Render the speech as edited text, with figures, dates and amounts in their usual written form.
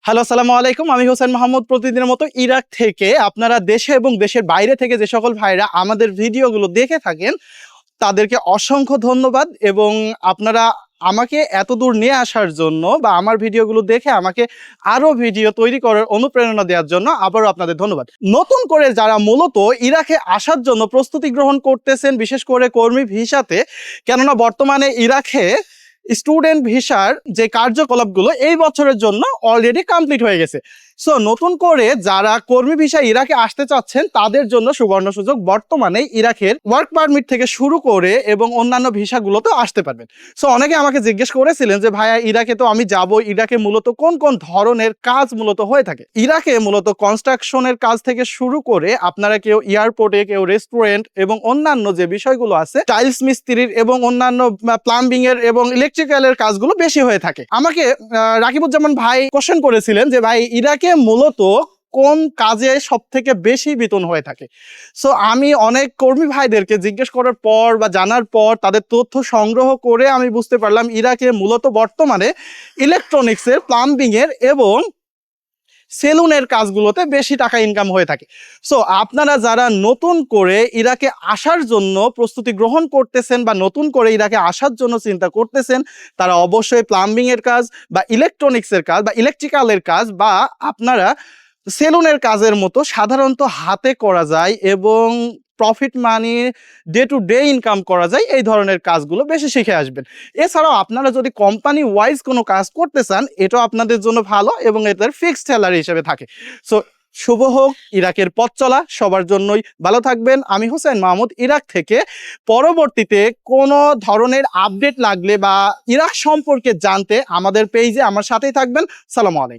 Hello, আসসালামু আলাইকুম। আমি হোসেন মাহমুদ। প্রতিদিনের মতো ইরাক থেকে আপনারা দেশে এবং দেশের বাইরে থেকে যে সকল ভাইরা আমাদের ভিডিওগুলো দেখে থাকেন, তাদেরকে অসংখ্য ধন্যবাদ। এবং আপনারা আমাকে এতদূর নিয়ে আসার জন্য বা আমার ভিডিওগুলো দেখে আমাকে আরও ভিডিও তৈরি করার অনুপ্রেরণা দেওয়ার জন্য আবারও আপনাদের ধন্যবাদ। নতুন করে যারা মূলত ইরাকে আসার জন্য প্রস্তুতি গ্রহণ করতেছেন, বিশেষ করে কর্মী ভিসাতে, কেননা বর্তমানে ইরাকে স্টুডেন্ট ভিসার যে কার্যকলাপগুলো এই বছরের জন্য অলরেডি কমপ্লিট হয়ে গেছে। সো নতুন করে যারা কর্মী ভিসা ইরাকে আসতে চাচ্ছেন তাদের জন্য সুবর্ণ সুযোগ। বর্তমানে ইরাকের ওয়ার্ক পারমিট থেকে শুরু করে এবং অন্যান্য ভিসাগুলোতে আসতে পারবেন। সো অনেকে আমাকে জিজ্ঞেস করেছিলেন যে ভাইয়া, ইরাকে তো আমি যাব, ইরাকে মূলত কোন কোন ধরনের কাজ মূলত হয়ে থাকে। ইরাকে মূলত কনস্ট্রাকশনের কাজ থেকে শুরু করে আপনারা কেউ এয়ারপোর্টে, কেউ রেস্টুরেন্ট এবং অন্যান্য যে বিষয়গুলো আছে, টাইলস মিস্ত্রির এবং অন্যান্য প্লাম্বিং এর এবং ইলেকট্রিক্যালের কাজগুলো বেশি হয়ে থাকে। আমাকে রাকিবুজ্জামান ভাই কোশ্চেন করেছিলেন যে ভাই, ইরাকে মূলত কোন কাজে সব থেকে বেশি বেতন হয়ে থাকে। সো আমি অনেক কর্মী ভাইদেরকে জিজ্ঞেস করার পর বা জানার পর তাদের তথ্য সংগ্রহ করে আমি বুঝতে পারলাম ইরাকে মূলত বর্তমানে ইলেকট্রনিক্সের, প্লাম্বিংয়ের এবং সেলুনের কাজগুলোতে বেশি টাকা ইনকাম হয়ে থাকে। সো আপনারা যারা নতুন করে ইরাকে আসার জন্য প্রস্তুতি গ্রহণ করতেছেন বা নতুন করে ইরাকে আসার জন্য চিন্তা করতেছেন, তারা অবশ্যই প্লাম্বিংয়ের কাজ বা ইলেকট্রনিক্সের কাজ বা ইলেকট্রিক্যালের কাজ বা আপনারা সেলুনের কাজের মতো সাধারণত হাতে করা যায় এবং profit money day to day income করা যায়, এই ধরনের কাজগুলো বেশি শিখে আসবেন। এছাড়াও আপনারা যদি কোম্পানি ওয়াইজ কোনো কাজ করতে চান, এটাও আপনাদের জন্য ভালো এবং এটার ফিক্সড স্যালারি হিসেবে থাকে। সো শুভ হোক ইরাকের পথ চলা সবার জন্যই। ভালো থাকবেন। আমি হোসেন মাহমুদ, ইরাক থেকে। পরবর্তীতে কোনো ধরনের আপডেট লাগলে বা ইরাক সম্পর্কে জানতে আমাদের পেজে আমার সাথেই থাকবেন। সালামু আলাইকুম।